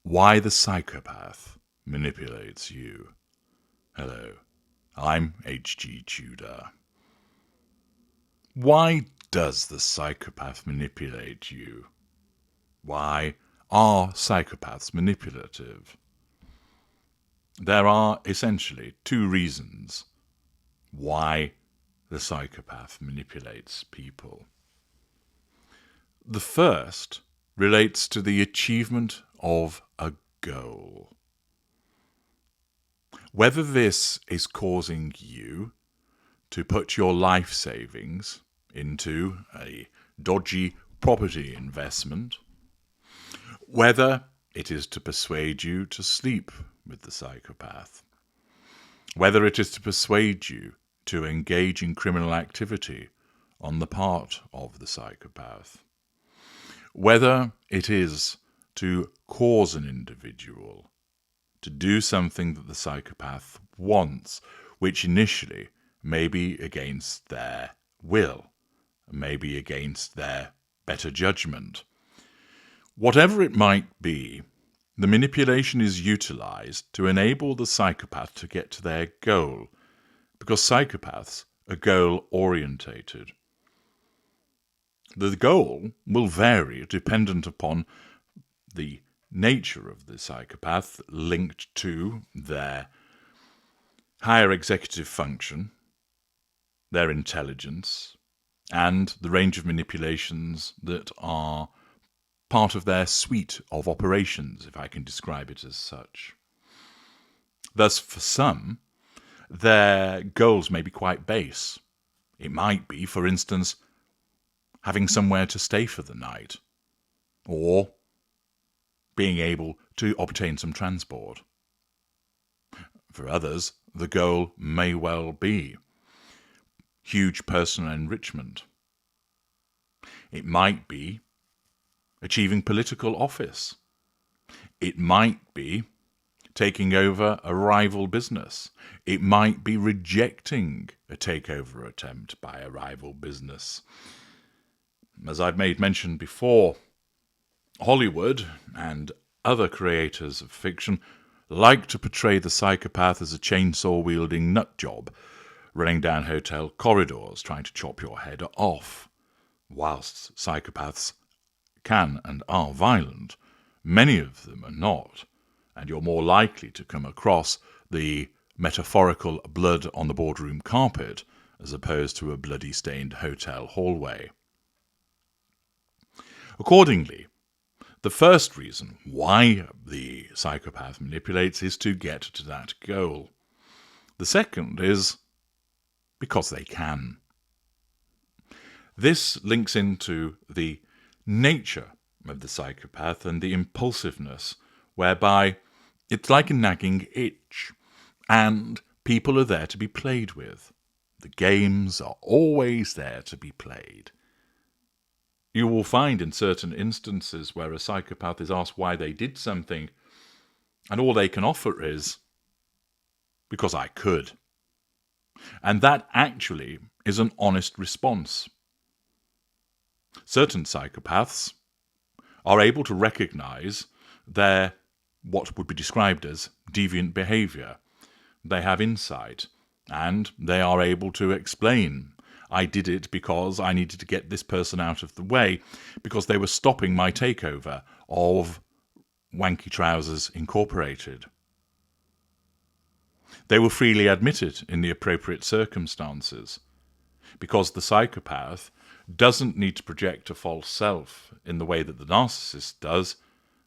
Why the Psychopath Manipulates You. Hello, I'm H.G. Tudor. Why does the psychopath manipulate you? Why are psychopaths manipulative? There are essentially two reasons why the psychopath manipulates people. The first relates to the achievement of a goal. Whether this is causing you to put your life savings into a dodgy property investment, whether it is to persuade you to sleep with the psychopath, whether it is to persuade you to engage in criminal activity on the part of the psychopath, whether it is to cause an individual to do something that the psychopath wants, which initially may be against their will, may be against their better judgment. Whatever it might be, the manipulation is utilized to enable the psychopath to get to their goal, because psychopaths are goal-orientated. The goal will vary dependent upon the nature of the psychopath linked to their higher executive function, their intelligence, and the range of manipulations that are part of their suite of operations, if I can describe it as such. Thus, for some, their goals may be quite base. It might be, for instance, having somewhere to stay for the night, or being able to obtain some transport. For others, the goal may well be huge personal enrichment. It might be achieving political office. It might be taking over a rival business. It might be rejecting a takeover attempt by a rival business. As I've made mention before, Hollywood and other creators of fiction like to portray the psychopath as a chainsaw-wielding nutjob running down hotel corridors trying to chop your head off. Whilst psychopaths can and are violent, many of them are not, and you're more likely to come across the metaphorical blood on the boardroom carpet as opposed to a bloody stained hotel hallway. Accordingly, the first reason why the psychopath manipulates is to get to that goal. The second is because they can. This links into the nature of the psychopath and the impulsiveness, whereby it's like a nagging itch, and people are there to be played with. The games are always there to be played. You will find in certain instances where a psychopath is asked why they did something, and all they can offer is, because I could. And that actually is an honest response. Certain psychopaths are able to recognize their what would be described as deviant behaviour. They have insight, and they are able to explain, I did it because I needed to get this person out of the way, because they were stopping my takeover of Wanky Trousers Incorporated. They will freely admit it in the appropriate circumstances, because the psychopath doesn't need to project a false self in the way that the narcissist does,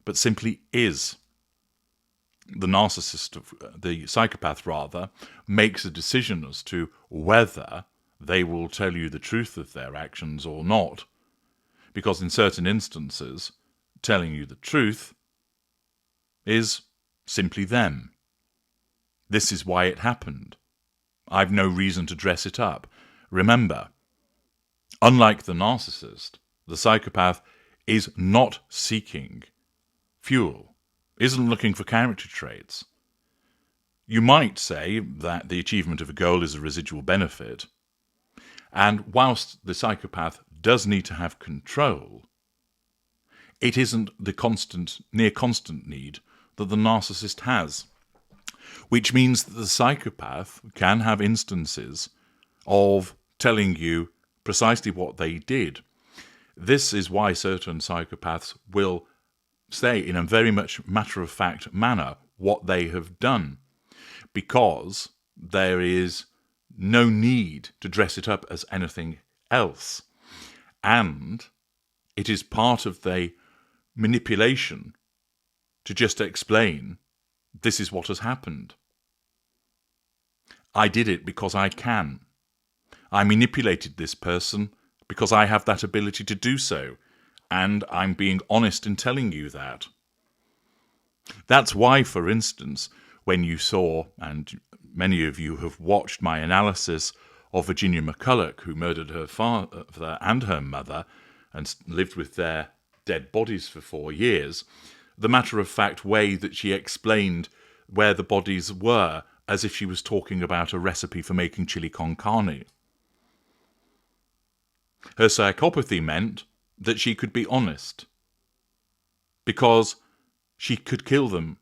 but simply is. The psychopath rather, makes a decision as to whether they will tell you the truth of their actions or not, because in certain instances, telling you the truth is simply them. This is why it happened. I've no reason to dress it up. Remember, unlike the narcissist, the psychopath is not seeking fuel, isn't looking for character traits. You might say that the achievement of a goal is a residual benefit, and whilst the psychopath does need to have control, it isn't the near constant need that the narcissist has. Which means that the psychopath can have instances of telling you precisely what they did. This is why certain psychopaths will say in a very much matter-of-fact manner what they have done, because there is no need to dress it up as anything else. And it is part of the manipulation to just explain, this is what has happened. I did it because I can. I manipulated this person because I have that ability to do so, and I'm being honest in telling you that. That's why, for instance, when you saw, and many of you have watched my analysis of Virginia McCulloch, who murdered her father and her mother and lived with their dead bodies for 4 years, the matter-of-fact way that she explained where the bodies were, as if she was talking about a recipe for making chili con carne. Her psychopathy meant that she could be honest, because she could kill them,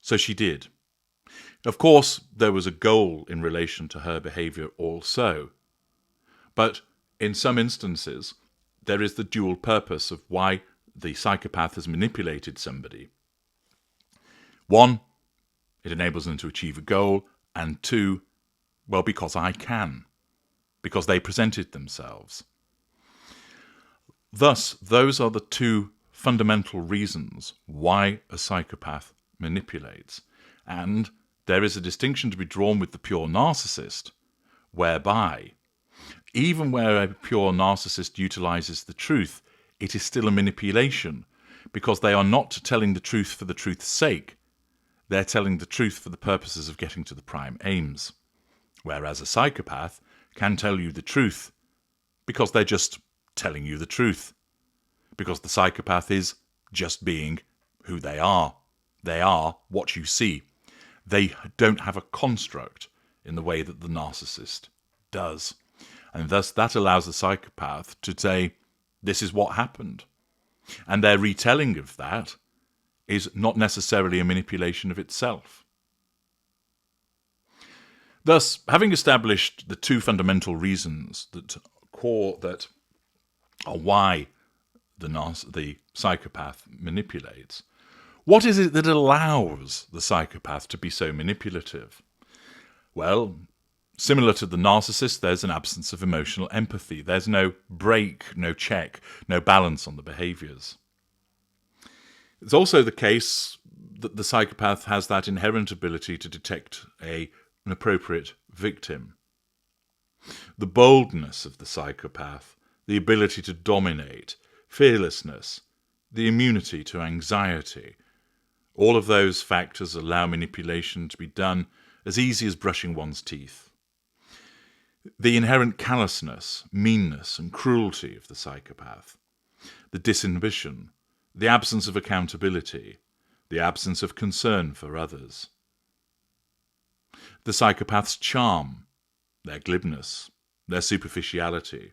so she did. Of course, there was a goal in relation to her behaviour also, but in some instances, there is the dual purpose of why the psychopath has manipulated somebody. One, it enables them to achieve a goal, and two, well, because I can, because they presented themselves. Thus, those are the two fundamental reasons why a psychopath manipulates. And there is a distinction to be drawn with the pure narcissist, whereby, even where a pure narcissist utilizes the truth, it is still a manipulation, because they are not telling the truth for the truth's sake. They're telling the truth for the purposes of getting to the prime aims. Whereas a psychopath can tell you the truth because they're just telling you the truth. Because the psychopath is just being who they are. They are what you see. They don't have a construct in the way that the narcissist does. And thus that allows the psychopath to say, this is what happened. And their retelling of that is not necessarily a manipulation of itself. Thus, having established the two fundamental reasons that are why the psychopath manipulates, what is it that allows the psychopath to be so manipulative? Well, similar to the narcissist, there's an absence of emotional empathy. There's no break, no check, no balance on the behaviours. It's also the case that the psychopath has that inherent ability to detect an appropriate victim. The boldness of the psychopath, the ability to dominate, fearlessness, the immunity to anxiety, all of those factors allow manipulation to be done as easy as brushing one's teeth. The inherent callousness, meanness, and cruelty of the psychopath, the disinhibition, the absence of accountability, the absence of concern for others. The psychopath's charm, their glibness, their superficiality.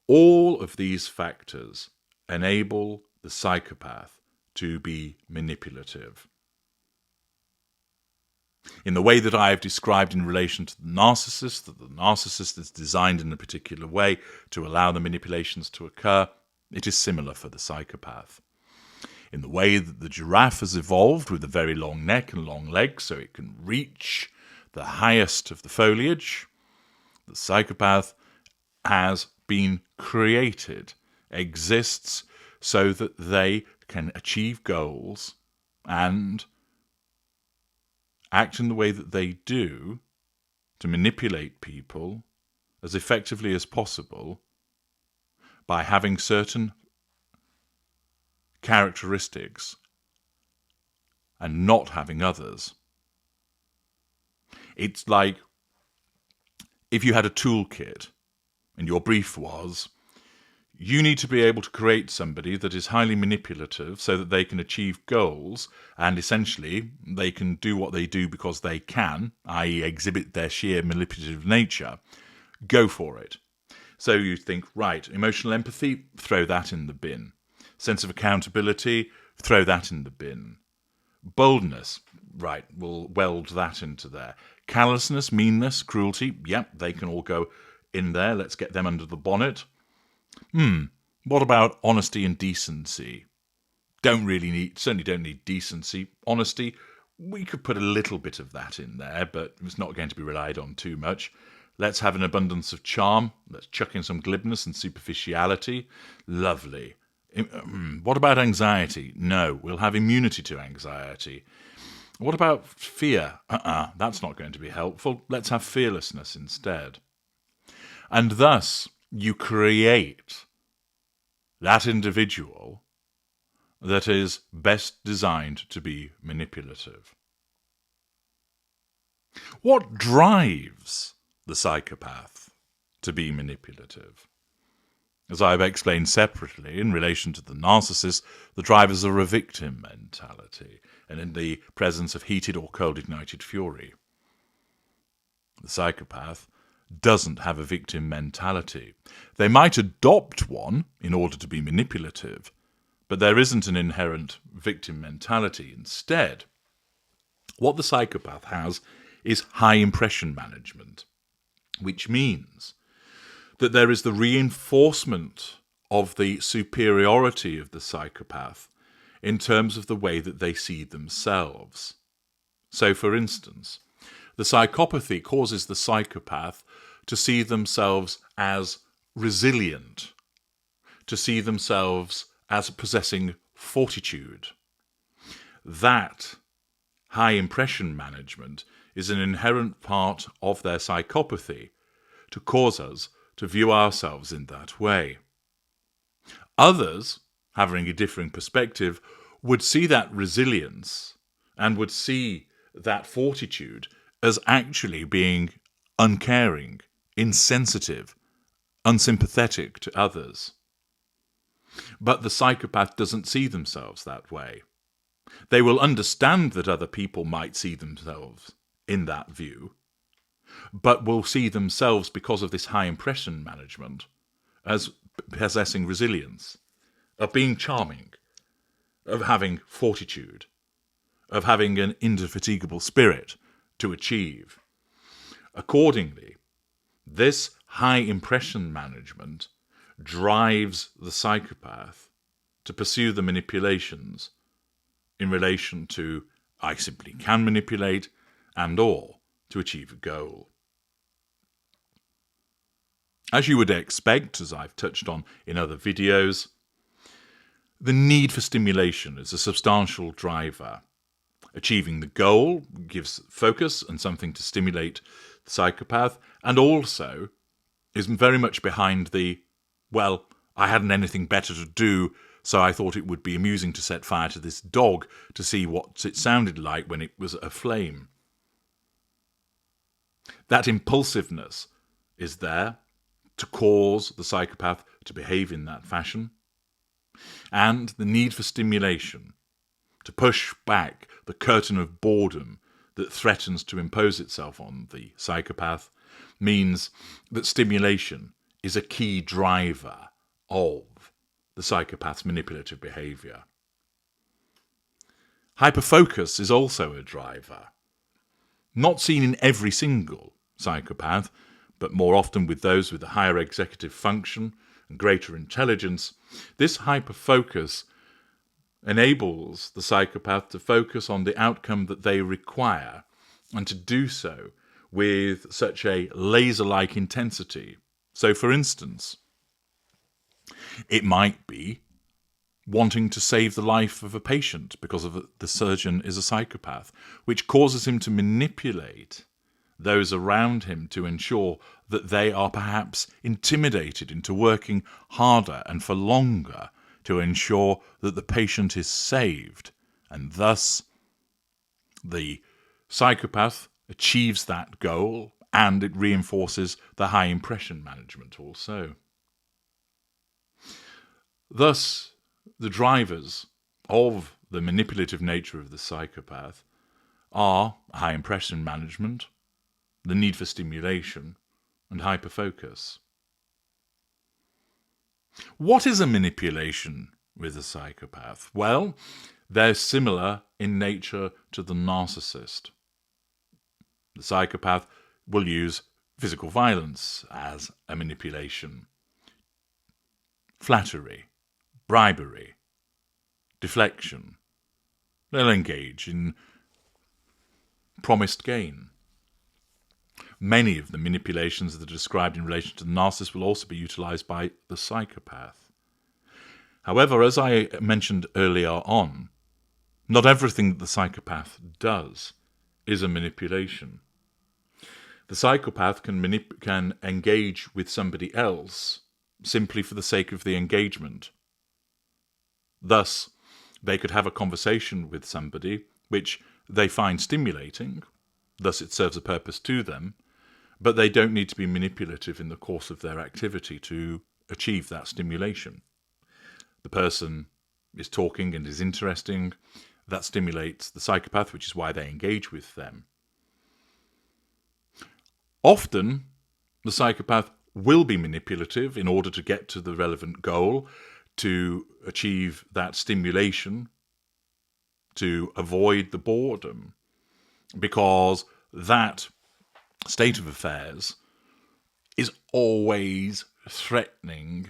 All of these factors enable the psychopath to be manipulative. In the way that I have described in relation to the narcissist, that the narcissist is designed in a particular way to allow the manipulations to occur, it is similar for the psychopath. In the way that the giraffe has evolved with a very long neck and long legs so it can reach the highest of the foliage, the psychopath has been created, exists so that they can achieve goals and act in the way that they do to manipulate people as effectively as possible by having certain characteristics and not having others. It's like if you had a toolkit and your brief was, you need to be able to create somebody that is highly manipulative so that they can achieve goals and essentially they can do what they do because they can, i.e. exhibit their sheer manipulative nature. Go for it. So you think, right, emotional empathy, throw that in the bin. Sense of accountability, throw that in the bin. Boldness, right, we'll weld that into there. Callousness, meanness, cruelty, yep, they can all go in there. Let's get them under the bonnet. What about honesty and decency? Certainly don't need decency. Honesty, we could put a little bit of that in there, but it's not going to be relied on too much. Let's have an abundance of charm. Let's chuck in some glibness and superficiality. Lovely. What about anxiety? No, we'll have immunity to anxiety. What about fear? That's not going to be helpful. Let's have fearlessness instead. And thus, you create that individual that is best designed to be manipulative. What drives the psychopath to be manipulative? As I've explained separately, in relation to the narcissist, the drivers are a victim mentality, and in the presence of heated or cold-ignited fury. The psychopath doesn't have a victim mentality. They might adopt one in order to be manipulative, but there isn't an inherent victim mentality. Instead, what the psychopath has is high impression management, which means that there is the reinforcement of the superiority of the psychopath in terms of the way that they see themselves. So, for instance, the psychopathy causes the psychopath to see themselves as resilient, to see themselves as possessing fortitude. That high impression management is an inherent part of their psychopathy to cause us to view ourselves in that way. Others, having a differing perspective, would see that resilience and would see that fortitude as actually being uncaring, insensitive, unsympathetic to others. But the psychopath doesn't see themselves that way. They will understand that other people might see themselves in that view, but will see themselves, because of this high impression management, as possessing resilience, of being charming, of having fortitude, of having an indefatigable spirit to achieve. Accordingly, this high impression management drives the psychopath to pursue the manipulations in relation to I simply can manipulate and or to achieve a goal. As you would expect, as I've touched on in other videos, the need for stimulation is a substantial driver. Achieving the goal gives focus and something to stimulate the psychopath, and also is very much behind the, well, I hadn't anything better to do, so I thought it would be amusing to set fire to this dog to see what it sounded like when it was aflame. That impulsiveness is there to cause the psychopath to behave in that fashion, and the need for stimulation to push back the curtain of boredom that threatens to impose itself on the psychopath means that stimulation is a key driver of the psychopath's manipulative behaviour. Hyperfocus is also a driver. Not seen in every single psychopath, but more often with those with a higher executive function and greater intelligence, this hyperfocus enables the psychopath to focus on the outcome that they require, and to do so with such a laser-like intensity. So, for instance, it might be wanting to save the life of a patient because of the surgeon is a psychopath, which causes him to manipulate those around him to ensure that they are perhaps intimidated into working harder and for longer to ensure that the patient is saved. And thus, the psychopath achieves that goal, and it reinforces the high impression management also. Thus, the drivers of the manipulative nature of the psychopath are high impression management, the need for stimulation, and hyperfocus. What is a manipulation with a psychopath? Well, they're similar in nature to the narcissist. The psychopath will use physical violence as a manipulation, flattery, bribery, deflection. They'll engage in promised gain. Many of the manipulations that are described in relation to the narcissist will also be utilized by the psychopath. However, as I mentioned earlier on, not everything that the psychopath does is a manipulation. The psychopath can engage with somebody else simply for the sake of the engagement. Thus, they could have a conversation with somebody which they find stimulating, thus it serves a purpose to them, but they don't need to be manipulative in the course of their activity to achieve that stimulation. The person is talking and is interesting. That stimulates the psychopath, which is why they engage with them. Often, the psychopath will be manipulative in order to get to the relevant goal, to achieve that stimulation, to avoid the boredom, because that state of affairs is always threatening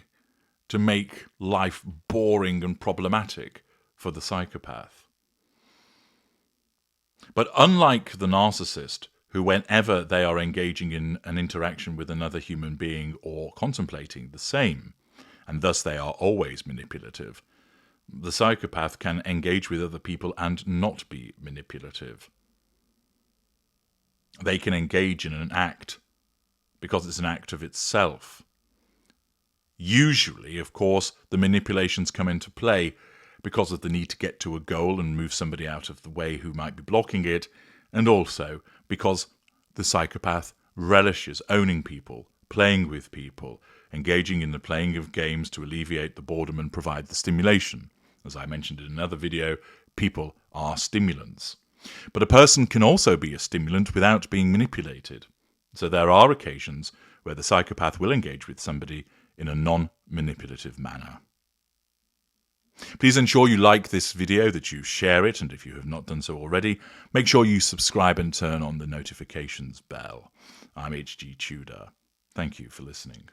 to make life boring and problematic for the psychopath. But unlike the narcissist, who whenever they are engaging in an interaction with another human being or contemplating the same, and thus they are always manipulative, the psychopath can engage with other people and not be manipulative. They can engage in an act because it's an act of itself. Usually, of course, the manipulations come into play because of the need to get to a goal and move somebody out of the way who might be blocking it, and also because the psychopath relishes owning people, playing with people, engaging in the playing of games to alleviate the boredom and provide the stimulation. As I mentioned in another video, people are stimulants. But a person can also be a stimulant without being manipulated. So there are occasions where the psychopath will engage with somebody in a non-manipulative manner. Please ensure you like this video, that you share it, and if you have not done so already, make sure you subscribe and turn on the notifications bell. I'm HG Tudor. Thank you for listening.